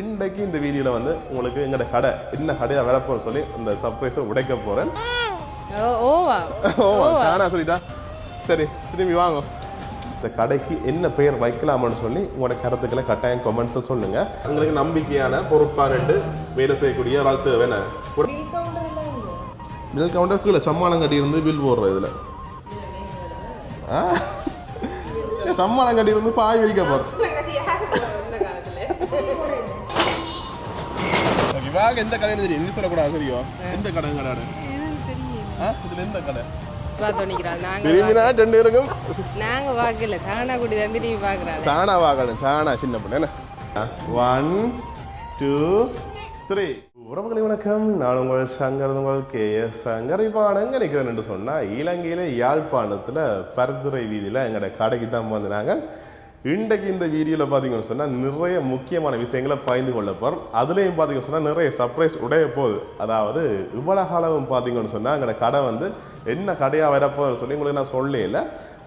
இன்றைக்கு இந்த வீடியோவில் வந்து உங்களுக்கு எங்களோட கடை என்ன கடையாக வரப்போன்னு சொல்லி அந்த சர்ப்ரைஸை உடைக்க போகிறேன். ஓவா சானா சொல்லிட்டா சரி திரும்பி வாங்க. இந்த கடைக்கு என்ன பெயர் வைக்கலாமான்னு சொல்லி உங்களோட கருத்துக்களை கட்டாயம் கமெண்ட்ஸை சொல்லுங்கள். உங்களுக்கு நம்பிக்கையான பொறுப்பானட்டு வேலை செய்யக்கூடிய ஒரு ஆள் தேவை. பில் கவுண்டர் கீழே சம்மாளம் கட்டி இருந்து பில் போடுற இதில் சம்மாளம் கட்டி இருந்து பாய் விரிக்க போகிறோம். இவாக எந்த கடை தெரியும் இன்னும் சொல்லக்கூடாது தெரியும். எந்த கடை கடை இதில் எந்த கடை சானா வாங்கணும். சானா சின்ன பொண்ணு 1 2 3. உறவுகளை வணக்கம். நான் உங்கள் சங்கர், உங்கள் KS சங்கர். இப்போ நான் நினைக்கிறேன் என்று சொன்னால் இலங்கையில் யாழ்ப்பாணத்தில் பருத்துறை வீதியில் எங்களோட கடைக்கு தான் வந்து நாங்கள் இன்றைக்கு இந்த வீடியோவில் பார்த்தீங்கன்னு சொன்னால் நிறைய முக்கியமான விஷயங்களை பகிர்ந்து கொள்ள போகிறோம். அதுலேயும் பார்த்தீங்கன்னு சொன்னால் நிறைய சர்ப்ரைஸ் உடைய போகுது. அதாவது இவ்வளோ காலம் பார்த்தீங்கன்னு சொன்னால் எங்களோட கடை வந்து என்ன கடையாக வரப்போகுதுன்னு சொல்லி உங்களுக்கு நான் சொல்லல.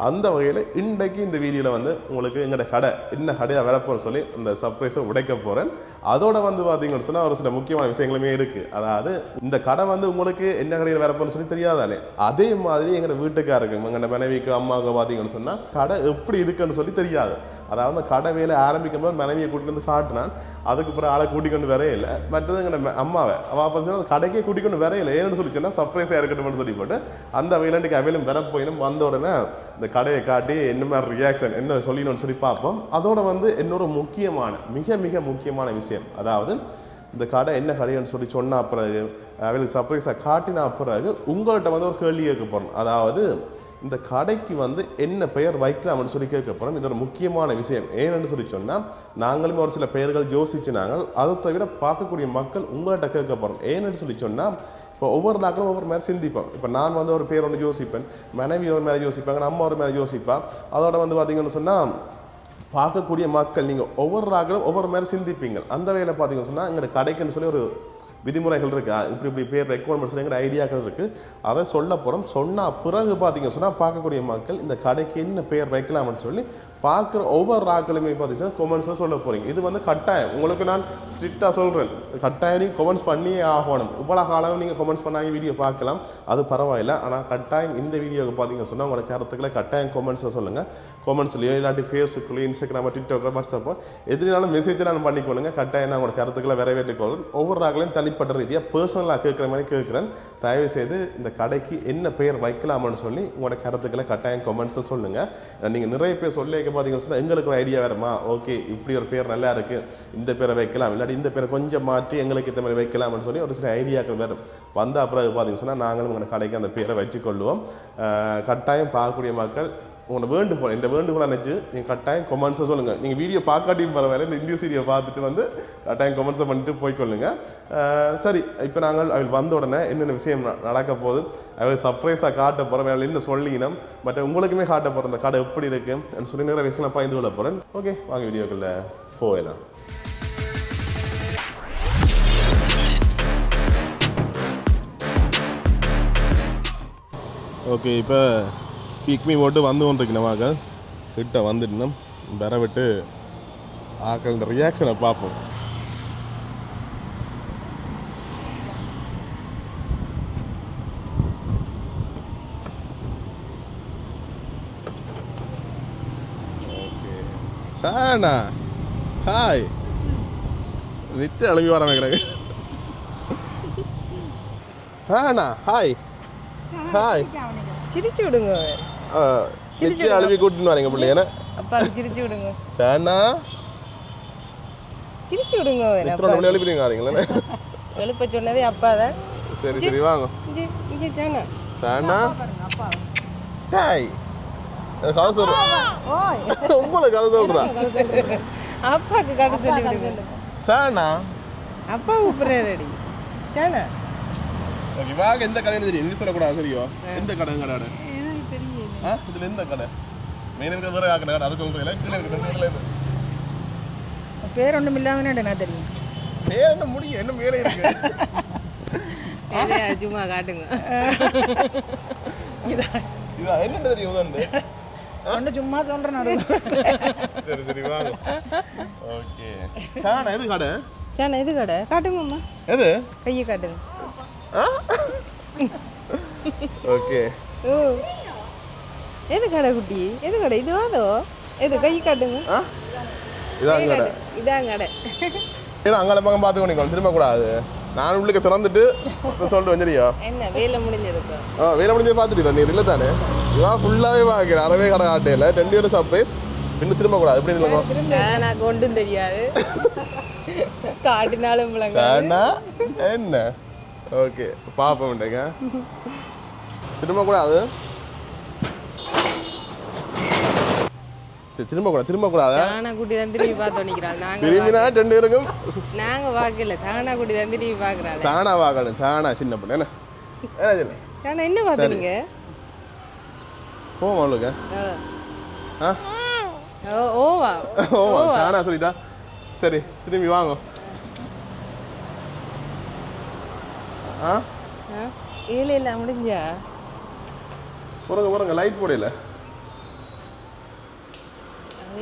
அந்த வகையில் இன்றைக்கு இந்த வீடியோவில் வந்து உங்களுக்கு எங்களோட கடை என்ன கடையாக வரப்போன்னு சொல்லி அந்த சர்ப்ரைஸை உடைக்க போகிறேன். அதோட வந்து பார்த்தீங்கன்னு சொன்னால் ஒரு சில முக்கியமான விஷயங்களுமே இருக்குது. அதாவது இந்த கடை வந்து உங்களுக்கு என்ன கடையில் வரப்போன்னு சொல்லி தெரியாதானே, அதே மாதிரி எங்களோட வீட்டுக்காருக்கு எங்களோட மனைவிக்கு அம்மாவுக்கு பார்த்தீங்கன்னு சொன்னால் கடை எப்படி இருக்குன்னு சொல்லி தெரியாது. அதாவது அந்த கடை வேலை ஆரம்பிக்கும் போது மனைவியை கூட்டிட்டு வந்து காட்டினான். அதுக்கு பிறகு ஆளை கூட்டிக்கொண்டு வரையில. மற்றது எங்கள் அம்மாவை பார்த்தீங்கன்னா அந்த கடைக்கே கூட்டிக்கொண்டு வரையில. ஏன்னு சொல்லி சொன்னால் சர்ப்ரைஸாக இருக்கட்டும்னு சொல்லி போட்டு அந்த வேலைக்கு அவையிலும் வர போயினும் வந்த உடனே இந்த கடையை காட்டி என்ன மாதிரி ரியாக்ஷன் என்ன சொல்லிடணும்னு சொல்லி பார்ப்போம். அதோட வந்து இன்னொரு முக்கியமான மிக மிக முக்கியமான விஷயம், அதாவது இந்த கடை என்ன கடைன்னு சொல்லி சொன்ன பிறகு அவளுக்கு சர்ப்ரைஸாக காட்டினா பிறகு உங்கள்கிட்ட வந்து ஒரு கேள்வி கேட்க போகிறோம். அதாவது இந்த கடைக்கு வந்து என்ன பெயர் வைக்கலாம்னு சொல்லி கேட்க போகிறோம். இது ஒரு முக்கியமான விஷயம். ஏன்னு சொல்லி சொன்னால் நாங்களும் ஒரு சில பெயர்கள் யோசிச்சு நாங்கள் அதை தவிர பார்க்கக்கூடிய மக்கள் உங்கள்கிட்ட கேட்க போகிறோம். ஏன்னு சொல்லி சொன்னால் இப்போ ஒவ்வொரு நாட்களும் ஒவ்வொரு மாதிரி சிந்திப்போம். இப்போ நான் வந்து ஒரு பேர் ஒன்று யோசிப்பேன், மனைவி ஒரு மேலே யோசிப்பாங்க, அம்மா ஒரு மேலே யோசிப்பா. அதோட வந்து பார்த்தீங்கன்னு சொன்னால் பார்க்கக்கூடிய மக்கள் நீங்கள் ஒவ்வொரு நாட்களும் ஒவ்வொரு மாதிரி சிந்திப்பீங்க. அந்த வேலை பார்த்தீங்கன்னு சொன்னால் எங்களோட கடைக்குன்னு சொல்லி ஒரு விதிமுறைகள் இருக்குது, இப்படி பேர் ரெக்குவயர்மெண்ட்ஸ் எங்களோட ஐடியாக்கள் இருக்குது. அதை சொல்ல போகிறோம். சொன்னால் பிறகு பார்த்தீங்கன்னு சொன்னால் பார்க்கக்கூடிய மக்கள் இந்த கடைக்கு என்ன பெயர் வைக்கலாம்னு சொல்லி பார்க்குற ஒவ்வொரு ராக்களுமே பார்த்தீங்கன்னா கொமெண்ட்ஸில் சொல்ல போகிறீங்க. இது வந்து கட்டாயம் உங்களுக்கு நான் ஸ்ட்ரிக்டாக சொல்கிறேன், கட்டாயம் நீங்கள் கொமெண்ட்ஸ் பண்ணியே ஆகணும். இவ்வளோ காலம் நீங்கள் கொமெண்ட்ஸ் பண்ணாங்க வீடியோ பார்க்கலாம், அது பரவாயில்ல. ஆனால் கட்டாயம் இந்த வீடியோவுக்கு பார்த்தீங்கன்னு சொன்னால் உங்களோட கருத்துக்களை கட்டாயம் கொமெண்ட்ஸில் சொல்லுங்கள். கொமெண்ட்ஸ்லையோ இல்லாட்டி ஃபேஸ்புக்லையோ இன்ஸ்டாகிராமோ டிக்டாக்கோ வாட்ஸ்அப்போ எதுனாலும் மெசேஜ் நான் பண்ணிக்கொள்ளுங்க. கட்டாயம் நான் உங்களோட கருத்துக்களை வரவேற்றுக்கொள்ளும். ஒவ்வொரு ராக்களையும் தனிப்பட்ட ரீதியாக பர்சனலாக கேட்குற மாதிரி கேட்குறேன். தயவு செய்து இந்த கடைக்கு என்ன பெயர் வைக்கலாம்னு சொல்லி உங்களோட கருத்துக்களை கட்டாயம் கொமெண்ட்ஸில் சொல்லுங்கள். நீங்கள் நிறைய பேர் சொல்லி வைக்க பார்த்தீங்கன்னு சொன்னால் எங்களுக்கு ஒரு ஐடியா வருமா, ஓகே இப்படி ஒரு பேர் நல்லா இருக்குது, இந்த பேரை வைக்கலாம், இல்லாட்டி இந்த பேரை கொஞ்சம் மாற்றி எங்களுக்கு இந்த மாதிரி வைக்கலாம்னு சொல்லி ஒரு சில ஐடியாக்கள் வரும். வந்த அப்புறம் பார்த்தீங்கன்னு சொன்னால் நாங்களும் உங்களோட கடைக்கு அந்த பேரை வச்சுக்கொள்வோம். கட்டாயம் பார்க்கக்கூடிய மக்கள் உங்களோட வேண்டுகோள், இந்த வேண்டுகோளை நினச்சி நீங்கள் கட்டாயம் கொமெண்ட்ஸை சொல்லுங்கள். நீங்கள் வீடியோ பார்க்காட்டியும் பரவாயில்ல, இந்த இந்திய வீடியோ பார்த்துட்டு வந்து கட்டாயம் கொமெண்ட்ஸை பண்ணிட்டு போய்க்கொள்ளுங்க. சரி, இப்போ நாங்கள் அவள் வந்த உடனே என்னென்ன விஷயம் நடக்க போகுது, அவள் சர்ப்ரைஸாக காட்ட போகிறோம், அவள் என்ன சொல்லிக்கணும், பட் உங்களுக்குமே காட்ட போகிறோம் இந்த கடை எப்படி இருக்குன்னு சொல்லி நிறைய விஷயம் நான் பகிர்ந்து கொள்ள போகிறேன். ஓகே, வாங்க வீடியோக்குள்ளே போகலாம். ஓகே, இப்போ பிக்மி போட்டு வந்து கொண்டிருக்கணும். ஆக்கள் கிட்ட வந்துட்டோம், வர விட்டு ஆக்கள் ரியாக்ஷனை பார்ப்போம். ஓகே சானா ஹாய் நித்து அழகி வர வைக்கிறாங்க. சானா ஹாய் ஹாய் சிரிச்சு விடுங்க. நித்திய அழுவி கூட்டின்னு வரீங்க பிள்ளைங்க. அப்பா சிரிச்சு விடுங்க. சானா சிரிச்சு விடுங்க. நித்திர எழுப்பிடுங்க வரீங்களே. எழுப்ப சொன்னதே அப்பா தான். சரி சரி வாங்க. இங்கே சானா சானா ஹாய் கதை சொல்கிறேன். உங்களுக்கு கதை சொல்கிறேன். அப்பாவுக்கு கதை சொல்லி விடுங்க. சானா அப்பா கூப்பிட்றாரு. சானா இவாக எந்த கடைன்னு தெரியும் இன்னும் சொல்லக்கூடாது தெரியும். எந்த கடை கடை இதில் எந்த கடை மெயின் இருக்கிற வேறு கடை அதை சொல்கிறீங்களா? பேர் ஒன்றும் இல்லாமல் நான் தெரியும். பேர் என்ன முடியும், என்ன மேலே இருக்கு சும்மா காட்டுங்க. இதான் என்ன தெரியும் ஒன்று சும்மா சொல்கிறேன். சரி சரி வாங்க. ஓகே சானா எது கடை? சாணா இது கடை காட்டுங்க அம்மா எது கையை காட்டுங்க ஓகே ஓ எது கடை குட்டி எது கடை இது வாதோ எது கை காட்டுங்க இதான் கடை இதான் கடை ஏன்னா அங்கே பக்கம் பார்த்து கொண்டிக்கணும் திரும்ப கூடாது நான் உள்ளுக்கு திறந்துட்டு சொல்லிட்டு வந்துடுறியா என்ன வேலை முடிஞ்சதுக்கு வேலை முடிஞ்சது பார்த்துட்டு நீ இல்லை தானே இதான் ஃபுல்லாகவே பார்க்கிறேன் அறவே கடை காட்டையில் 2 பேரும் சர்ப்ரைஸ் இன்னும் திரும்ப கூடாது எப்படி இல்லைங்க நான் ஒன்றும் தெரியாது காட்டினாலும் சாண்டா என்ன ஓகே பார்ப்போம்ட்டேங்க திரும்ப கூடாது சரி திரும்ப கூடாது சாணா குட்டி தான் திரும்பி பார்த்து நிற்கிறாள் திரும்பினா 2 பேருக்கும் நாங்கள் பார்க்கல சாணா குட்டி தான் திரும்பி பார்க்குறாள் சாணா வாங்கணும் சாணா சின்ன பொண்ணு என்ன என்ன சாணா என்ன பார்த்துறீங்க போமா அவளுக்கு ஆ ஓவா ஓமா சாணா சொல்லிட்டா சரி திரும்பி வாங்க ஆ இல்லை முடிஞ்சா போறங்க லைட் போடல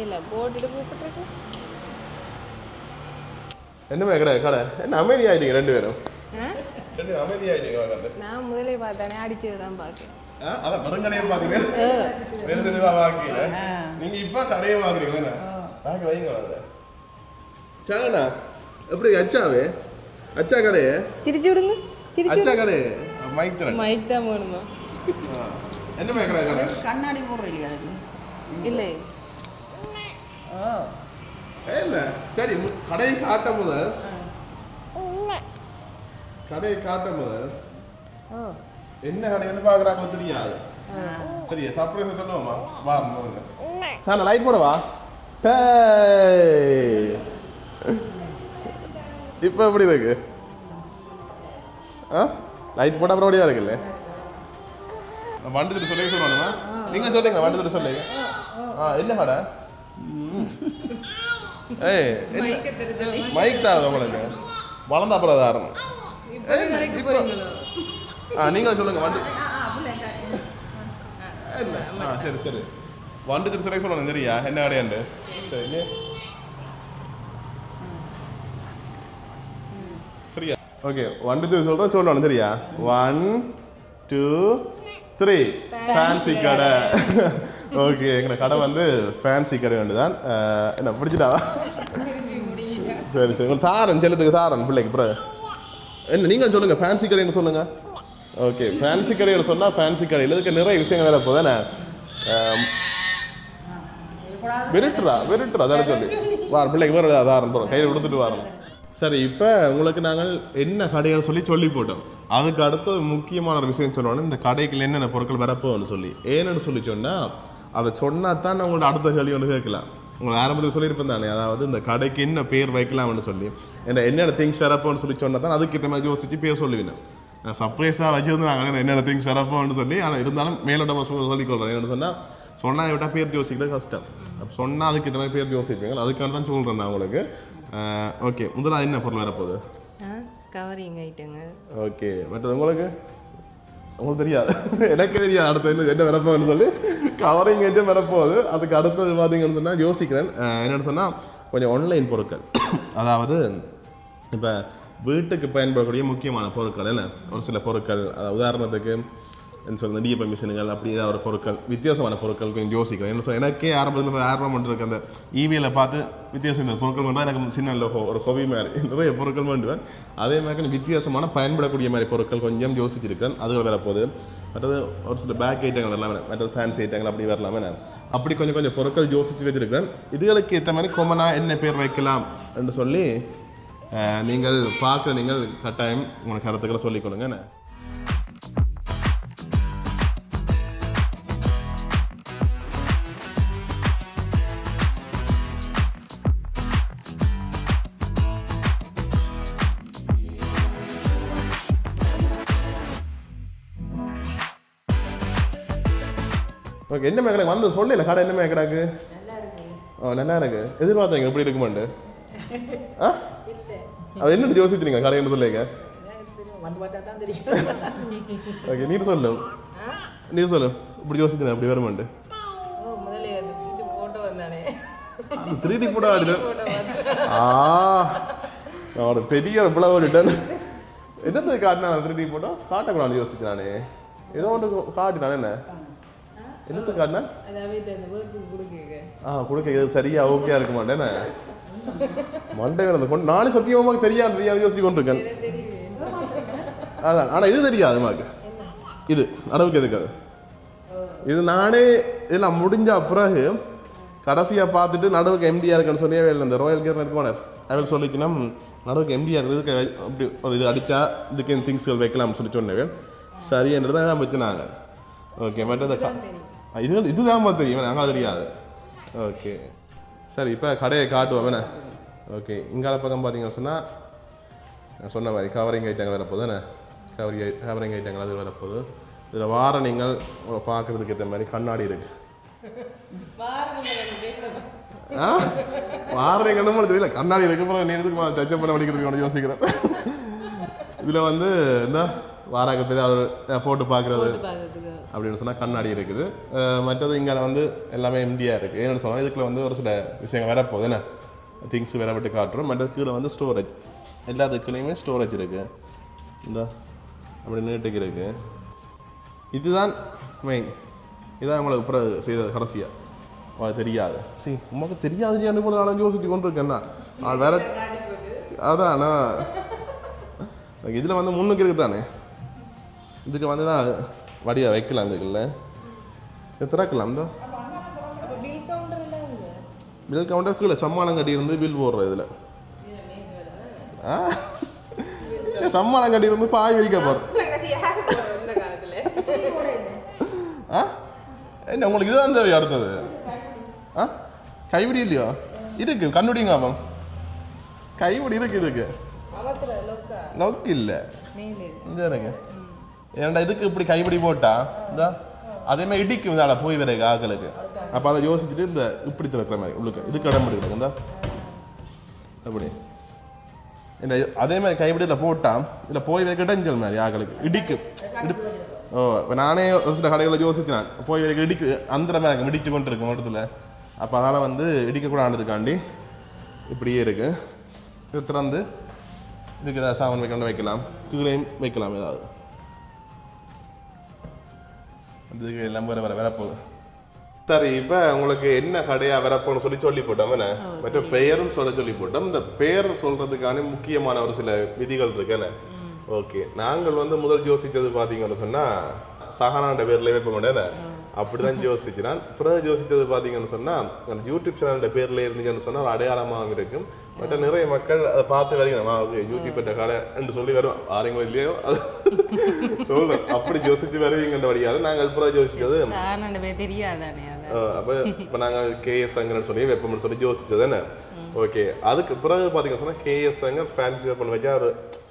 இல்லை போட்டுட்டு கூப்பிட்டுருக்கு என்னமே கடை என்ன அமைதியாயிட்டீங்க 2 பேரும் அமைதியாயிட்டீங்க நான் முதலே பார்த்தானே அடிச்சது தான் பார்க்கேன் அதான் மரங்கடையை பாக்குங்க வேற தெளிவா வாக்கல நீங்க இப்ப கடையை வாங்குறீங்க வாங்க வைங்க அதை சாணா எப்படி அச்சாவே அச்சா கடையே சிரிச்சு விடுங்க அச்சா கடை மைக் தரேன் மைக் தான் வேணுமா என்ன கடை கண்ணாடி போடுற இல்லையா இல்லை இல்ல சரி கடையை காட்டும் முதல் என்ன கடைன்னு பாக்குறாங்க தெரியாது சரியா சர்ப்ரைஸ் சொல்லுவோமா வா சாணா லைட் போடவா இப்ப எப்படி இருக்கு லைட் போட அப்புறம் அப்படியா இருக்குல்ல வண்டு சொல்லி சொல்லணுமா நீங்க சொல்லுங்க வண்டு சொல்லுங்க என்ன கடை ஏய் மைக் தான் உங்களுக்கு வளர்ந்த அப்புறம் தாரணம் நீங்களும் சொல்லுங்க வண்டு என்ன சரி வண்டு சிலை சொல்லணும் சரியா என்ன கடையாண்டு சரி சரியா ஓகே வண்டு சொல்றேன் சொல்லணும் சரியா 1 2 3 ஃபேன்சி கடை ஓகே எங்களை கடை வந்து ஃபேன்சி கடை வேண்டுதான் என்ன பிடிச்சிட்டா சரி உங்களுக்கு தாரன் செல்லத்துக்கு தாரன் பிள்ளைக்கு அப்புறம் என்ன நீங்கள் சொல்லுங்கள் ஃபேன்சி கடைன்னு சொல்லுங்கள் ஓகே ஃபேன்சி கடையில் சொன்னால் ஃபேன்சி கடையில் இதுக்கு நிறைய விஷயங்கள் வேறு போதானே வெறுட்டுறா தானே சொல்லி வாரம் பிள்ளைக்கு வேறு தாரன் போகிறோம் கையில் கொடுத்துட்டு வரோம் சரி இப்போ உங்களுக்கு நாங்கள் என்ன கடைகள் சொல்லி போட்டோம் அதுக்கு அடுத்தது முக்கியமான ஒரு விஷயம் சொன்னோன்னா இந்த கடைகள் என்னென்ன பொருட்கள் வரப்போன்னு சொல்லி ஏன்னு சொல்லி சொன்னால் அதை சொன்னால் தான் நான் உங்களோட அடுத்த கேள்வி ஒன்று கேட்கலாம் உங்களை ஆரம்பத்தில் சொல்லியிருப்பேன் தானே அதாவது இந்த கடைக்கு என்ன பேர் வைக்கலாம்னு சொல்லி என்னென்ன திங்ஸ் வரப்போன்னு சொல்லி சொன்னால் தான் அதுக்கு ஏற்ற மாதிரி யோசிச்சு பேர் சொல்லுவேன் நான் சர்ப்ரைஸாக வச்சுருந்து நாங்கள் என்னென்ன திங்ஸ் வரப்போன்னு சொல்லி ஆனால் இருந்தாலும் மேலோட்டமாக சொல்லிக்கொள்கிறேன் என்னென்னு சொன்னால் விட்டால் பேர் யோசிக்கிறது கஷ்டம் அப்போ சொன்னால் அதுக்கு ஏற்ற மாதிரி பேர் யோசிப்பீங்க அதுக்காக தான் சொல்கிறேன் நான் உங்களுக்கு ஓகே முதல்ல என்ன பொருள் வரப்போகுது கவரிங் ஐட்டங்க ஓகே மற்றது உங்களுக்கு தெரியாது எனக்கு தெரியாது அடுத்தது என்ன வரப்போகுதுன்னு சொல்லி கவரிங் ஐட்டம் வரப்போகுது அதுக்கு அடுத்தது பார்த்தீங்கன்னு சொன்னால் யோசிக்கிறேன் என்னென்னு சொன்னால் கொஞ்சம் ஆன்லைன் பொருட்கள் அதாவது இப்போ வீட்டுக்கு பயன்படக்கூடிய முக்கியமான பொருட்கள் என்ன ஒரு சில பொருட்கள் உதாரணத்துக்கு என்ன சொல்கிறது டிஎப்பை மிஷின்கள் அப்படி ஏதாவது ஒரு பொருட்கள் வித்தியாசமான பொருட்கள் கொஞ்சம் யோசிக்கிறேன் என்ன சொல்ல எனக்கே ஆரம்பத்தில் ஆர்வம் பண்ணிருக்கு அந்த இவியில் பார்த்து வித்தியாசம் இந்த பொருட்கள் பண்ணுவேன் எனக்கு சின்ன ஒரு ஹொபி மாதிரி நிறைய பொருட்கள் பண்ணுவேன் அதே மாதிரி கொஞ்சம் வித்தியாசமான பயன்படக்கூடிய மாதிரி பொருட்கள் கொஞ்சம் யோசிச்சிருக்கேன் அதுகள் வரப்போகுது மற்றது ஒரு சில பேக் ஐட்டங்கள் எல்லாம் மற்றது ஃபேன்சி ஐட்டங்கள் அப்படி வரலாமே அப்படி கொஞ்சம் பொருட்கள் யோசித்து வச்சிருக்கிறேன் இதுகளுக்கு ஏற்ற மாதிரி கொமனாக என்ன பேர் வைக்கலாம் என்று சொல்லி நீங்கள் பார்க்குற நீங்கள் கட்டாயம் உங்களுக்கு கருத்துக்களை சொல்லிக்கொள்ளுங்க என்ன ஓகே என்ன மேக்கடா வந்து சொல்லல கடை என்ன மேக்கடாக்கு நல்லா இருக்கு எதிர்பார்த்தீங்க எப்படி இருக்குமாண்டு அது என்ன யோசிச்சிருங்க கடைன்னு சொல்லுங்க ஓகே நீ சொல்லு இப்படி யோசிச்சு அப்படி வருமாண்டு 3D போட்டோ ஆடிடு நான் ஒரு பெரிய ஒரு பிளவு விட்டுட்டேன். என்னது காட்டினா 3D போட்டோம் காட்டக்கூடாது யோசிச்சு நானே. ஏதோ ஒன்று காட்டினான் என்ன என்னது காட்டினா கொடுக்க சரியா ஓகேயா இருக்க மாட்டேன்னு மண்டை வேணும் கொண்டு நானே சத்தியமாக தெரியாது யோசிச்சு கொண்டு இருக்கேன். அதான் ஆனால் இது தெரியாது மாக்கு இது நடவுக்கு இருக்காது. இது நானே இதெல்லாம் முடிஞ்ச பிறகு கடைசியாக பார்த்துட்டு நடுவுக்கு எம்டியாக இருக்குன்னு சொல்லி இந்த ராயல் கேர் நெட்கோனர் அவள் சொல்லிச்சுன்னா நடுவுக்கு எம்டியாக இருக்குது அப்படி ஒரு இது அடித்தா இதுக்கு திங்ஸ்கள் வைக்கலாம்னு சொல்லி சொன்னேன். சரின்றது தான் வச்சுனாங்க. ஓகே மற்ற இதுதான் தெரியும் நாங்கள் தெரியாது. ஓகே சரி இப்போ கடையை காட்டுவோம் என்ன. ஓகே இங்கால பக்கம் பார்த்தீங்கன்னு சொன்னால் நான் சொன்ன மாதிரி கவரிங் ஐட்டங்கள் வரப்போகுது என்ன கவரிங் ஐட்டங்கள் அது வரப்போகுது. இதில் வார நீங்கள் பார்க்குறதுக்கு ஏற்ற மாதிரி கண்ணாடி இருக்கு. வாரங்கன்னு தெரியல கண்ணாடி இருக்கு. அப்புறம் நேரத்துக்கு டச்சப் பண்ண படிக்கிறதுக்கு யோசிக்கிறேன். இதில் வந்து இந்த வாராக்கத்தை போட்டு பார்க்குறது அப்படின்னு சொன்னால் கண்ணாடி இருக்குது. மற்றது இங்கே வந்து எல்லாமே எம்டியாக இருக்குது. ஏன்னு சொன்னால் இதுக்குள்ள வந்து ஒரு சில விஷயங்கள் வரப்போகுது என்ன திங்ஸ் வேற விட்டு காட்டுறோம். மற்றது கீழே வந்து ஸ்டோரேஜ் எல்லாத்துக்குள்ளேயுமே ஸ்டோரேஜ் இருக்குது. இந்த அப்படி நீட்டுக்கு இருக்குது. இதுதான் மெயின். இதான் உங்களுக்கு அப்புறம் செய்த கடைசியாக தெரியாது. சரி உமக்கு தெரியாது போல நான் யோசிச்சு கொண்டு இருக்கேன்னா நான் வேற அதாண்ணா இதில் வந்து முன்னுக்கு இருக்குது தானே இதுக்கு வந்து தான் வடியாக வைக்கலாம். இதுக்குள்ள இது திறக்கலாம். இந்த பில் கவுண்டர் கீழே சம்மானம் கட்டி இருந்து பில் போடுறோம். இதில் சம்மானம் கட்டி இருந்து பாய் விரிக்க போகிறோம். என்ன உங்களுக்கு இதுதான் தேவை அடுத்தது கைவிடி இல்லையோ இருக்கு கண்ணுடிங்க ஆமாம் கைவிடி இருக்கு. இதுக்கு லொக் இல்லை இந்த இருங்க ஏன்டா இதுக்கு இப்படி கைப்பிடி போட்டா இந்த அதேமாதிரி இடிக்கும் இதால போய் வர ஆக்களுக்கு. அப்போ அதை யோசிச்சுட்டு இந்த இப்படி திறக்கிற மாதிரி உள்ளுக்கு இதுக்கு இடம் முடியாது இந்த அப்படி என்ன அதே மாதிரி கைப்பிடியில் போட்டால் இதில் போய் வர இடைஞ்சல் மாதிரி ஆக்களுக்கு இடிக்கும் ஓ இப்போ நானே ஒரு சில கடைகளில் யோசிச்சேன் போய் வரைக்கும் இடிக்கு அந்த மாதிரி இடிச்சு கொண்டு இருக்கும் இடத்துல. அப்போ அதனால் வந்து இடிக்கக்கூடாதுக்காண்டி இப்படியே இருக்குது. இது திறந்து இதுக்கு ஏதாவது சாமான் வைக்கணும் வைக்கலாம் கீழையும் வைக்கலாம் ஏதாவது இதுக்கு எல்லாம் வரப்போகுது. சரி இப்போ உங்களுக்கு என்ன கடையாக வரப்போன்னு சொல்லி போட்டோம் என்ன மற்ற பெயரும் சொல்லி போட்டோம். இந்த பெயர் சொல்கிறதுக்கான முக்கியமான ஒரு சில விதிகள் இருக்குன்னு. ஓகே நாங்கள் வந்து முதல் யோசித்தது பார்த்தீங்கன்னு சொன்னால் சஹானாண்ட பேரில் வைப்ப மாட்டேன் அப்படிதான் யோசிச்சுனான். பிறகு யோசித்தது பார்த்தீங்கன்னு சொன்னால் யூடியூப் சேனல்ட பேரில் இருந்துச்சுன்னு சொன்னால் ஒரு அடையாளமாக இருக்கும். மற்ற நிறைய மக்கள் அதை பார்த்து வரீங்க யூடியூப் கடை என்று சொல்லி வரும் ஆரங்களோ இல்லையோ அது சொல்றேன் அப்படி யோசிச்சு வருவீங்கன்ற வழியாக நாங்கள் பிறகு யோசிச்சது தெரியாதானே. அப்போ இப்போ நாங்கள் கேஎஸ் சங்கர்னு சொல்லி வைப்போம்னு சொல்லி யோசிச்சது என்ன. ஓகே அதுக்கு பிறகு பார்த்தீங்கன்னு சொன்னால் கேஎஸ் சங்கர் ஃபேன்சி வெப்பன் வச்சா ஒரு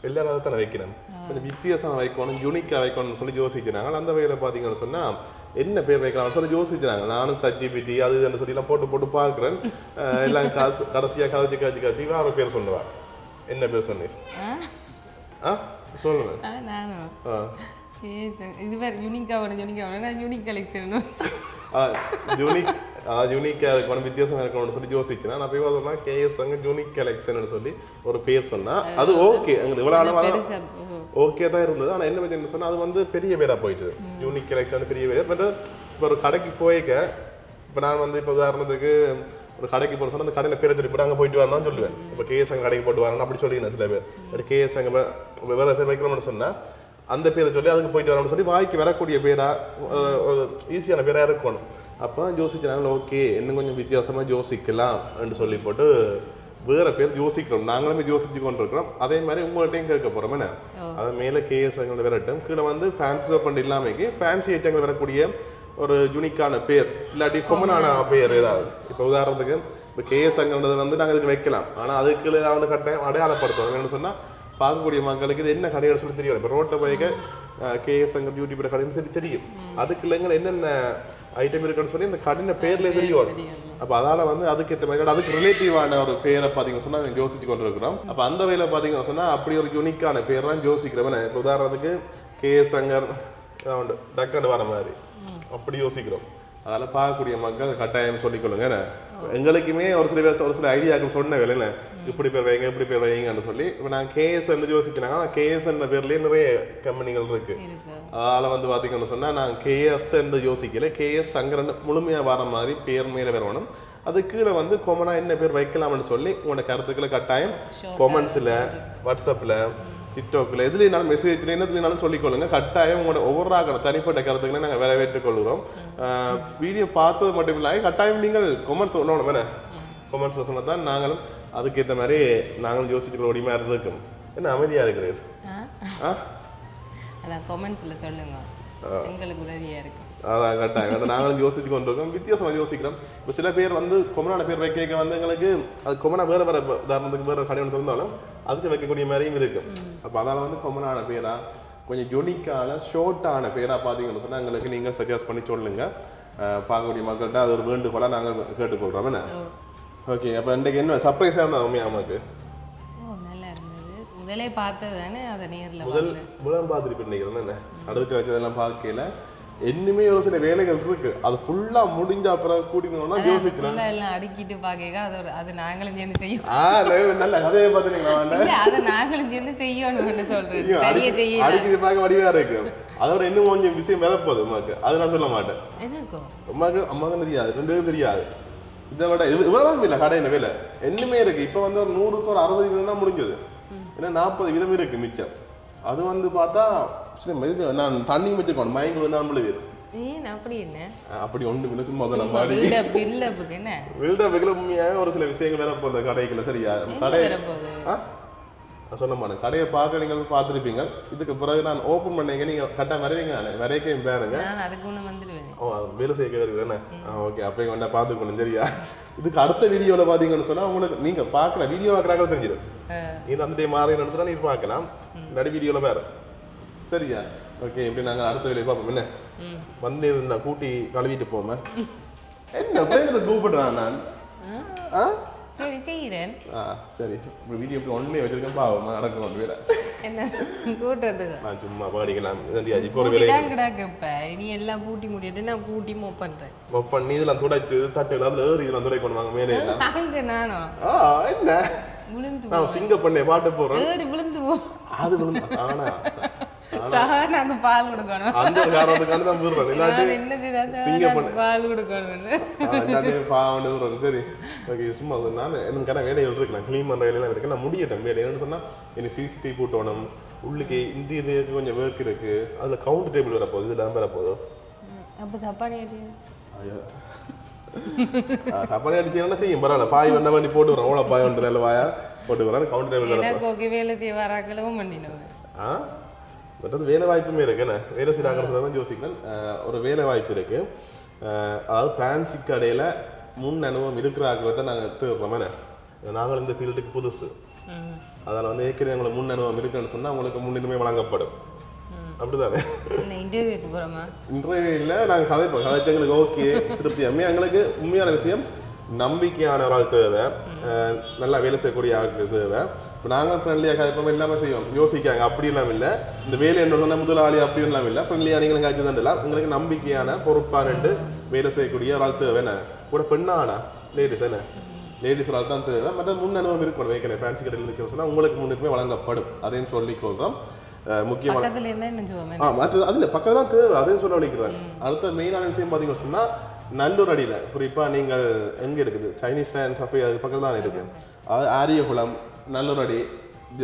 எல்லாரும் அதை தானே வைக்கணும் கொஞ்சம் வித்தியாசம் வைக்கணும் யூனிக்காக வைக்கணும்னு சொல்லி யோசிச்சுனாங்க. அந்த வகையில் பார்த்தீங்கன்னு சொன்னால் என்ன பேர் வைக்கலாம்னு சொல்லி யோசிச்சுனாங்க. நானும் சஜிபிடி அது இதுன்னு சொல்லிலாம் போட்டு பார்க்குறேன். எல்லாம் கடைசியாக கதைச்சி வேற பேர் சொல்லுவார். என்ன பேர் சொன்னீர் சொல்லுங்க. யூனிக்காக இருக்கணும் வித்தியாசம் இருக்கணும்னு சொல்லி யோசிச்சேன். நான் போய் சொன்னா கேஎஸ் அங்கே யூனிக் கலெக்ஷன் சொல்லி ஒரு பேர் சொன்னா அது ஓகே எங்களுக்கு இவ்வளோ அளவாக ஓகே தான் இருந்தது. ஆனால் என்ன பற்றி சொன்னால் அது வந்து பெரிய பேராக போயிட்டு யூனிக் கலெக்ஷன் பெரிய பேர். பட் இப்போ ஒரு கடைக்கு போய்க்க இப்போ நான் வந்து இப்போ உதாரணத்துக்கு ஒரு கடைக்கு போகிற சொன்னால் அந்த கடையில் பேரை சொல்லி போட்டு அங்கே போயிட்டு வரணும்னு சொல்லுவேன். இப்போ கேஎஸ் அங்கே கடைக்கு போட்டு வரணும் அப்படி சொல்லிக்கிறேன். சில பேர் கேஎஸ் அங்கே வேறு பேர் வைக்கணும்னு சொன்னால் அந்த பேரை சொல்லி அதுக்கு போயிட்டு வரணும்னு சொல்லி வாய்க்கு வரக்கூடிய பேராக ஒரு ஈஸியான பேராக இருக்கணும். அப்போ தான் யோசிச்சாங்க ஓகே இன்னும் கொஞ்சம் வித்தியாசமாக யோசிக்கலாம் என்று சொல்லி போட்டு வேறு பேர் யோசிக்கிறோம். நாங்களுமே யோசிச்சு கொண்டு இருக்கிறோம். அதே மாதிரி உங்கள்கிட்டையும் கேட்க போகிறோம் என்ன அது மேலே கேஎஸ் ஐட்டங்கள் வரட்டும் கீழே வந்து ஃபேன்சி ஓப்பன் இல்லாமைக்கு ஃபேன்சி ஐட்டங்கள் வரக்கூடிய ஒரு யூனிக்கான பேர் இல்லாட்டி கொமனான பேர் ஏதாவது. இப்போ உதாரணத்துக்கு இப்போ கேஎஸ் அங்கன்றது வந்து நாங்கள் இதுக்கு வைக்கலாம். ஆனால் அதுக்கு ஏதாவது கட்டாயம் அடையாளப்படுத்துவோம். என்னென்னு சொன்னால் பார்க்கக்கூடிய மக்களுக்கு இது என்ன கடைகள் சொல்லி தெரியும். இப்போ ரோட்டில் போய்க்க கேஎஸ் அங்கே யூடியூப் கடைன்னு தெரியும். அதுக்கு இல்லைங்க என்னென்ன ஐட்டம் இருக்குன்னு சொல்லி அந்த கடையின் பேர்ல தெரியும். அப்போ அதால் வந்து அதுக்கு ஏற்ற மாதிரி அதுக்கு ரிலேட்டிவான ஒரு பேரை பார்த்தீங்கன்னு சொன்னால் யோசிச்சு கொண்டு இருக்கிறோம். அப்போ அந்த வகையில் பார்த்தீங்கன்னு சொன்னால் அப்படி ஒரு யூனிக்கான பேர்லாம் யோசிக்கிறவன. இப்போ உதாரணத்துக்கு கேஎஸ் அங்கர் டக்கண்டு வர மாதிரி அப்படி யோசிக்கிறோம். அதனால் பார்க்கக்கூடிய மக்கள் கட்டாயம் சொல்லிக்கொள்ளுங்க. எங்களுக்குமே ஒரு சில ஐடியாக்கள் சொன்ன வேலை இப்படி பேர் வைங்க இப்படி பேர் வைங்கன்னு சொல்லி இப்போ நான் கேஎஸ்ன்னு யோசிச்சினாங்க ஆனால் கேஎஸ்ன்ற பேர்லேயே நிறைய கம்பெனிகள் இருக்கு அதில் வந்து பார்த்தீங்கன்னு சொன்னால் நான் கேஎஸ்ன்னு யோசிக்கல கேஎஸ் சங்கரன் முழுமையாக வர மாதிரி பேர் மேலே வரணும் அது கீழே வந்து கொமனாக என்ன பேர் வைக்கலாம்னு சொல்லி உங்களோட கருத்துக்களை கட்டாயம் கொமெண்ட்ஸில் வாட்ஸ்அப்பில் டிக்டாக்ல எதுலைனாலும் மெசேஜ்ல என்னதுலைனாலும் சொல்லிக்கொள்ளுங்க கட்டாயம் உங்களோட ஒவ்வொரு தனிப்பட்ட கருத்துக்களை நாங்கள் வரவேற்றுக் கொள்கிறோம் வீடியோ பார்த்தது மட்டும் இல்லாமல் கட்டாயம் நீங்கள் கொமெண்ட்ஸ் சொல்லணும் வேணே கொமெண்ட்ஸ் சொன்னால் தான் நாங்களும் அதுக்கேற்ற மாதிரி நாங்களும் யோசிச்சுக்கிற ஒடி மாதிரி இருக்கும் என்ன அமைதியாக இருக்கிறீர் அதான் கொமெண்ட்ஸில் சொல்லுங்க எங்களுக்கு உதவியாக இருக்கு அதான் கட்டாயம் நாங்களும் யோசிச்சு கொண்டு இருக்கோம் வித்தியாசமாக யோசிக்கிறோம் இப்போ சில பேர் வந்து கொமனான பேர் வைக்க வந்து எங்களுக்கு அது கொமனா வேறு வேறு உதாரணத்துக்கு வேறு கடை ஒன்று இருந்தாலும் அதுக்கு வைக்கக்கூடிய மாதிரியும் இருக்கும் அப்போ அதனால் வந்து கொமனான பேரா கொஞ்சம் யூனிக்கான ஷார்ட்டான பேராக பார்த்தீங்கன்னு சொன்னால் எங்களுக்கு நீங்கள் சஜஸ்ட் பண்ணி சொல்லுங்கள் பார்க்கக்கூடிய மக்கள்கிட்ட அது ஒரு வேண்டுகோளாக நாங்கள் கேட்டுக்கொள்கிறோம் என்ன ஓகே அப்போ இன்றைக்கு என்ன சர்ப்ரைஸாக இருந்தால் உண்மையா அம்மாவுக்கு நல்லா இருந்தது முதலே பார்த்தது தானே அதை நேரில் முதல் பார்த்துட்டு நினைக்கிறேன் என்ன அடுத்து வச்சதெல்லாம் பார்க்கல இன்னுமே ஒரு சில வேலைகள் இருக்கு அது ஃபுல்லா முடிஞ்ச அப்புறம் கூட்டிக்கணும்னா யோசிக்கிறேன் எல்லாம் அடுக்கிட்டு பார்க்க அது நாங்களும் சேர்ந்து செய்யணும் நல்ல கதையை பார்த்துருக்கீங்களா அதை நாங்களும் சேர்ந்து செய்யணும்னு சொல்றேன் அடிக்கிட்டு பார்க்க வடிவா இருக்கு அதோட இன்னும் கொஞ்சம் விஷயம் வரப்போகுது அம்மாக்கு அது நான் சொல்ல மாட்டேன் அம்மாவுக்கும் தெரியாது ரெண்டு பேரும் தெரியாது இதை விட இவ்வளவு இல்லை கடையில வேலை இன்னுமே இருக்கு இப்ப வந்து ஒரு 100க்கு ஒரு 60 வீதம் தான் முடிஞ்சது ஏன்னா 40 வீதம் இருக்கு மிச்சம் அது வந்து பார்த்தா நான் தண்ணி வச்சிருக்கோம் மயங்க வந்து நம்மளுக்கு அப்படி ஒன்று இல்லை சும்மா தான் பாடி உண்மையாக ஒரு சில விஷயங்கள் வேற போகுது கடைக்குள்ள சரியா கடை சொன்ன மாட்டேன் கடையை பார்க்க நீங்கள் பார்த்துருப்பீங்க இதுக்கு பிறகு நான் ஓப்பன் பண்ணீங்க நீங்கள் கரெக்டாக வரைவீங்க வரைக்கும் பாருங்க ஓ வேலை செய்ய வருகிறேன் ஓகே அப்போ கொண்டா பார்த்துக்கணும் சரியா இதுக்கு அடுத்த வீடியோவில் பார்த்தீங்கன்னு சொன்னால் உங்களுக்கு நீங்கள் பார்க்குற வீடியோ பார்க்குறாங்க தெரிஞ்சிடும் நீ அந்த டைம் மாறினு சொன்னால் நீங்கள் பார்க்கலாம் நடு வீடியோவில் வேறு சரியா ஓகே இப்படி நாங்கள் அடுத்த வேலையை பார்ப்போம் என்ன வந்து இருந்தா கூட்டி கழுவிட்டு போமே என்ன பிரேமத்தை கூப்பிடுறான் நான் சரி செய்கிறேன் சரி இப்போ வீடியோ இப்படி ஒன்றுமே வச்சிருக்கேன் பாவம் நடக்கும் ஒன்று வேலை என்ன கூட்டுறதுக்கு நான் சும்மா பாடிக்கலாம் இப்போ ஒரு வேலை கிடாக்கப்ப நீ எல்லாம் கூட்டி முடிட்டு நான் கூட்டி மொப் பண்ணுறேன் மொப் பண்ணி இதெல்லாம் துடைச்சு தட்டு அதில் ஏறி இதெல்லாம் துடை பண்ணுவாங்க மேலே எல்லாம் நானும் என்ன நான் சிங்க பண்ணே பாட்டு போடுறேன் விழுந்து போ அது விழுந்து சாணா நாங்க பால் கொடுக்கணும் அந்த காரணத்துக்கான தான் போடுறேன் இல்லாட்டி சிங்க பண்ண பால் கொடுக்கணும் இல்லாட்டி பாவண்டு விடுறேன் சரி ஓகே சும்மா நான் எனக்கு வேலைகள் இருக்கு நான் க்ளீன் பண்ணுற வேலையெல்லாம் இருக்கு நான் முடியட்டேன் வேலை என்னன்னு சொன்னால் எனக்கு சிசிடிவி போட்டோணும் உள்ளுக்கு இன்டீரியருக்கு கொஞ்சம் ஒர்க் இருக்கு அதில் கவுண்ட் டேபிள் வரப்போகுது இதில் வரப்போகுது அப்போ சப்பானி ஐயோ சப்பானி அடிச்சீங்கன்னா செய்யும் பரவாயில்ல பாய் வண்ட வண்டி போட்டு வரேன் அவ்வளோ பாய் வண்டு நல்ல பாயா போட்டு வரேன் கவுண்ட் டேபிள் வேலை செய்ய வராக்களவும் பண்ணிடுவேன் மற்றது வேலை வாய்ப்புமே இருக்கு என்ன வேலை செய்யறாங்கன்னு சொல்லி யோசிக்கிறேன் ஒரு வேலை வாய்ப்பு இருக்கு அதாவது ஃபேன்சி கடையில் முன் அனுபவம் இருக்கிறாங்கிறத நாங்கள் தேடுறோம் என்ன நாங்கள் இந்த ஃபீல்டுக்கு புதுசு அதில் வந்து ஏற்கனவே உங்களுக்கு முன் அனுபவம் இருக்குன்னு சொன்னால் உங்களுக்கு முன்னுரிமை வழங்கப்படும் அப்படிதானே இன்டர்வியூக்கு போகிறோமா இன்டர்வியூ இல்லை நாங்கள் கதைச்சு எங்களுக்கு ஓகே திருப்தி எங்களுக்கு உண்மையான விஷயம் நம்பிக்கையான ஒரு ஆள் தேவை நல்லா வேலை செய்யக்கூடிய ஆட்கள் தேவை இப்போ நாங்கள் ஃப்ரெண்ட்லியாக கதைப்போம் எல்லாமே செய்வோம் யோசிக்காங்க அப்படி எல்லாம் இல்லை இந்த வேலை என்ன சொன்னால் முதலாளி அப்படி எல்லாம் இல்லை ஃப்ரெண்ட்லியாக நீங்களும் காய்ச்சி தான் இல்லை எங்களுக்கு நம்பிக்கையான பொறுப்பானட்டு வேலை செய்யக்கூடிய ஒரு ஆள் தேவை என்ன கூட பெண்ணானா லேடிஸ் என்ன லேடிஸ் ஒரு ஆள் தான் தேவை மற்ற முன் அனுபவம் இருக்கணும் வைக்கிறேன் ஃபேன்சி கடையில் இருந்துச்சுன்னு சொன்னால் உங்களுக்கு முன்னுரிமை வழங்கப்படும் அதையும் சொல்லிக்கொள்கிறோம் முக்கியமான மற்றது அதில் பக்கம் தான் தேவை அதையும் சொல்ல வலிக்கிறேன் அடுத்த மெயினான விஷயம் பார்த்தீங்கன்னு சொன்னால் நல்லூர் அடியில் குறிப்பாக நீங்கள் எங்கே இருக்குது சைனீஸ் ஸ்டாண்ட் கஃபே அது பக்கத்தில் தான் இருக்குது அது ஆரியகுளம் நல்லூர் அடி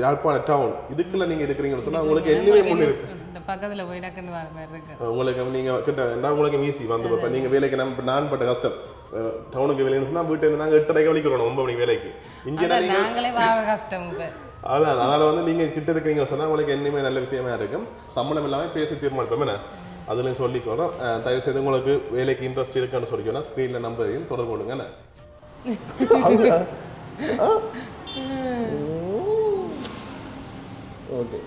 யாழ்ப்பாண டவுன் இதுக்குள்ள நீங்கள் இருக்கிறீங்கன்னு சொன்னால் உங்களுக்கு என்னவே முன்னே இருக்கு பக்கத்தில் போய் டக்குன்னு வர மாதிரி இருக்கு உங்களுக்கு நீங்கள் கிட்ட வேண்டாம் உங்களுக்கு ஈஸி வந்து இப்போ நீங்கள் வேலைக்கு நான் பட்ட கஷ்டம் டவுனுக்கு வேலைன்னு சொன்னால் வீட்டு நாங்கள் 8:30 வலிக்கிறோம் 9 மணிக்கு வேலைக்கு இங்கே நாங்களே கஷ்டம் அதான் அதனால் வந்து நீங்கள் கிட்ட இருக்கிறீங்கன்னு சொன்னால் உங்களுக்கு என்னமே நல்ல விஷயமா இருக்கும் சம்பளம் இல்லாமல் பேசி தீர்மானிப்போம் என்ன அதுலேயும் சொல்லிக்கிறோம் தயவு செய்து உங்களுக்கு வேலைக்கு இன்ட்ரெஸ்ட் இருக்குன்னு சொல்லிக்கோன்னா ஸ்க்ரீனில் நம்பரையும் தொடர்பு கொள்ளுங்க ஓகே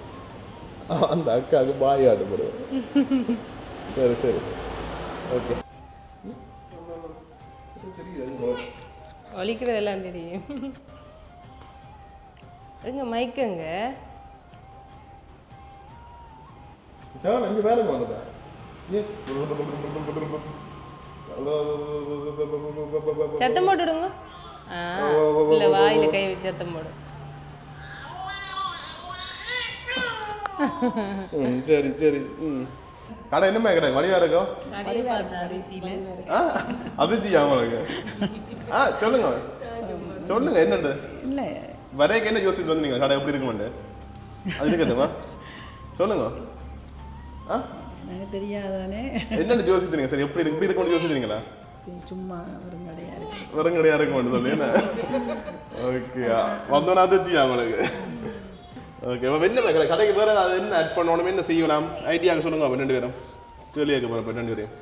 அந்த அக்காவுக்கு பாய் ஆட்டு போடுவேன் சரி சரி ஓகே ஒலிக்கிறதெல்லாம் தெரியும் எங்க மைக்குங்க அங்கே வேலை வந்துட்டா சத்தம் போட்டுடுங்க இல்லை வாயில் கை வச்சு சத்தம் போடும். சரி சரி ம் கடை என்னமே கிடையாது வழியா இருக்கும் அதிர்ச்சியா உங்களுக்கு சொல்லுங்க சொல்லுங்க என்னண்டு இல்லை வரைக்கு என்ன யோசிச்சு வந்து நீங்க கடை எப்படி இருக்குமாண்டு அது இருக்கட்டுமா சொல்லுங்க எனக்கு தெரியாதானே என்னண்டு யோசிச்சுங்க சரி எப்படி இப்படி இருக்கும்னு யோசிச்சுங்களா சும்மா ஒரு கடையாக இருக்கு வெறும் கடையா இருக்க மாட்டேன் சொல்லி என்ன ஓகே வந்தோன்னா அதிர்ச்சியா உங்களுக்கு ஓகே என்ன கடை கடைக்கு பேர் அது என்ன ஆட் பண்ணணும் என்ன செய்யலாம் ஐடியாவுக்கு சொல்லுங்க அப்போ 2 பேரும் கேள்வியாக்க போகிறேன் 2 பேரையும்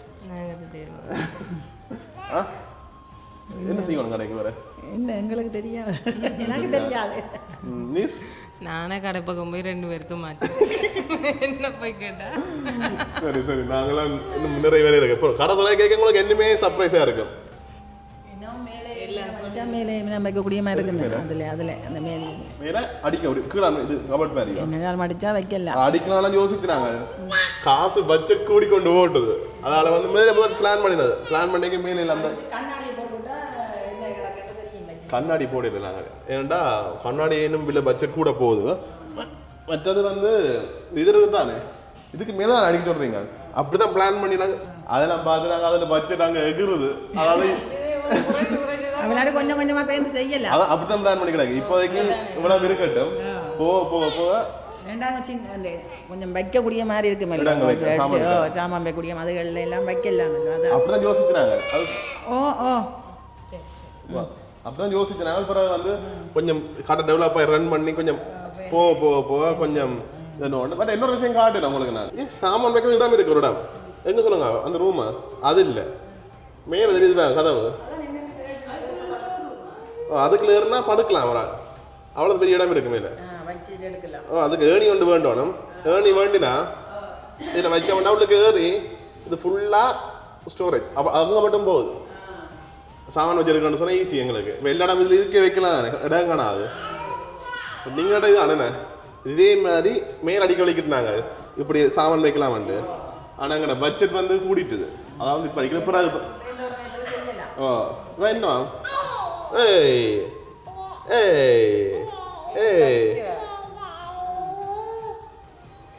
என்ன செய்யணும் கடைக்கு வேற என்ன எங்களுக்கு தெரியாது எனக்கு தெரியாது நீர் நானே கடை பக்கம் போய் 2 வருஷம் மாட்டேன் என்ன போய் கேட்டா சரி சரி நாங்களாம் இன்னும் நிறைய வேலை இருக்கு இப்போ கடை துறை கேட்க உங்களுக்கு என்னமே சர்ப்ரைஸாக இருக்கும் மேலே நம்ம வைக்கக்கூடிய மாதிரி இருக்குது அதில் அந்த மேலே மேலே அடிக்க கீழே இது கபட் மாதிரி என்ன மடிச்சா வைக்கல அடிக்கலாம் யோசிச்சுனாங்க காசு பட்ஜெட் கூடி கொண்டு ஓட்டுது அதனால வந்து மேலே பிளான் பண்ணினது பிளான் பண்ணிக்க மேலே இல்லை அந்த கண்ணாடி போடல நாங்கள் ஏன்டா கண்ணாடி இன்னும் இல்லை பட்ஜெட் கூட போகுது மற்றது வந்து இது தானே இதுக்கு மேலே தான் அடிக்க சொல்கிறீங்க அப்படி தான் பிளான் பண்ணினாங்க அதெல்லாம் பார்த்து நாங்கள் அதில் பட்ஜெட் அங்கே எகுறுது அதனால அவனால கொஞ்சம் கொஞ்சமாக பேருந்து செய்யல அதான் அப்படி தான் பிளான் பண்ணி கிடக்கு இப்போதைக்கு இவ்வளோ இருக்கட்டும் போக போக போக ரெண்டாவது சின்ன அந்த கொஞ்சம் வைக்கக்கூடிய மாதிரி இருக்கு மேலே சாமான் வைக்கக்கூடிய அதுகளில் எல்லாம் வைக்கலாம் அப்படிதான் யோசிச்சுனாங்க அது ஓ அப்படிதான் யோசிச்சுனாங்க பிறகு வந்து கொஞ்சம் கடை டெவலப் ஆகி ரன் பண்ணி கொஞ்சம் போக போக போக கொஞ்சம் பட் இன்னொரு விஷயம் காட்டுறேன் உங்களுக்கு நான் சாமான் வைக்கிறது இடம் இருக்கு ஒரு இடம் எங்கே சொல்லுங்க அந்த ரூமு அது இல்லை மேலே தெரியுது கதவு அதுக்குள்ள ஏறினா படுக்கலாம் ஒரு அவ்வளோ பெரிய இடம் இருக்கு மேலே அதுக்கு ஏணி கொண்டு வேண்டணும் ஏணி வேண்டினா இதில் வைக்க வேண்டாம் அவளுக்கு ஏறி இது ஃபுல்லாக ஸ்டோரேஜ் அப்போ அங்கே மட்டும் போகுது சாமான் வச்சிருக்கணும்னு சொன்னால் ஈஸி எங்களுக்கு இப்போ எல்லா இடம் இதில் இருக்க வைக்கலாம் தானே இடம் காணாது நீங்கள்ட்ட இது அண்ணே இதே மாதிரி மேல் அடிக்க வலிக்கிட்டாங்க இப்படி சாமான் வைக்கலாமன்ட்டு ஆனால் எங்கட பட்ஜெட் வந்து கூடிட்டுது அதாவது இப்போ அடிக்கிற பிறகு ஓ என்ன ஏய் ஏய் ஏய்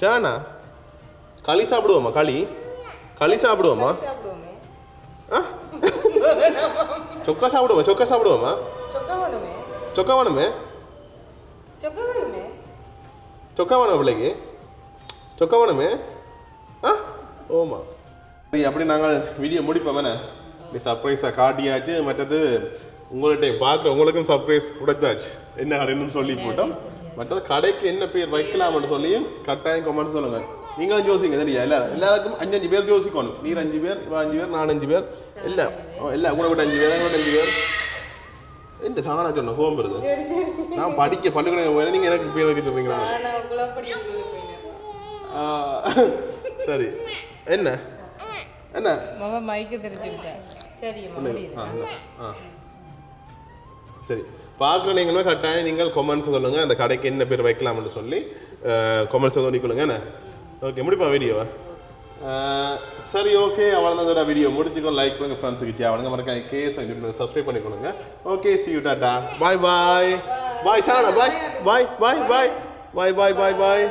சானா களி சாப்பிடுவோமா களி சாப்பிடுவோமா சொக்கா சாப்பிடுவோமா சொக்கா வேணுமே சொக்கா வேணும் பிள்ளைக்கு சொக்கா வேணுமே ஓமா அப்படி நாங்கள் வீடியோ முடிப்போம் வேணே நீ சர்ப்ரைஸாக காட்டியாச்சு மற்றது உங்கள்கிட்ட பார்க்குற உங்களுக்கும் சர்ப்ரைஸ் உடைச்சாச்சு என்ன கடைன்னு சொல்லி போட்டோம் மற்றது கடைக்கு என்ன பேர் வைக்கலாம்னு சொல்லியும் கட்டாயம் கமெண்ட் சொல்லுங்கள் நீங்களும் யோசிங்க சரியா எல்லாருக்கும் 5 பேர் யோசிக்கணும் நீர் 5 பேர் இவன் 5 பேர் நான் 5 பேர் எல்லாம் கூட விட்டு 5 பேர் கூட 5 பேர் என்ன சாணா சொன்ன கோவம் வருது நான் படிக்க பள்ளிக்கூடம் போய் நீங்கள் எனக்கு பேர் வைக்க சொல்றீங்களா சரி என்ன என்ன சரி பார்க்குற நீங்களும் கட்டாயம் நீங்கள் கொமெண்ட்ஸ் சொல்லுங்கள் அந்த கடைக்கு என்ன பேர் வைக்கலாம்னு சொல்லி கொமெண்ட்ஸ் சொல்லிக்கொள்ளுங்க என்ன ஓகே முடிப்பா வீடியோவை சரி ஓகே அவ்வளோதான் அதோட வீடியோ முடிச்சுக்கோ லைக் பண்ணுங்க ஃப்ரெண்ட்ஸுக்கு அவனுங்க மறக்காம கேஸ் சப்ஸ்கிரைப் பண்ணிக்கொள்ளுங்க okay see you tata bye bye bye சாணா bye bye bye bye bye bye bye பாய்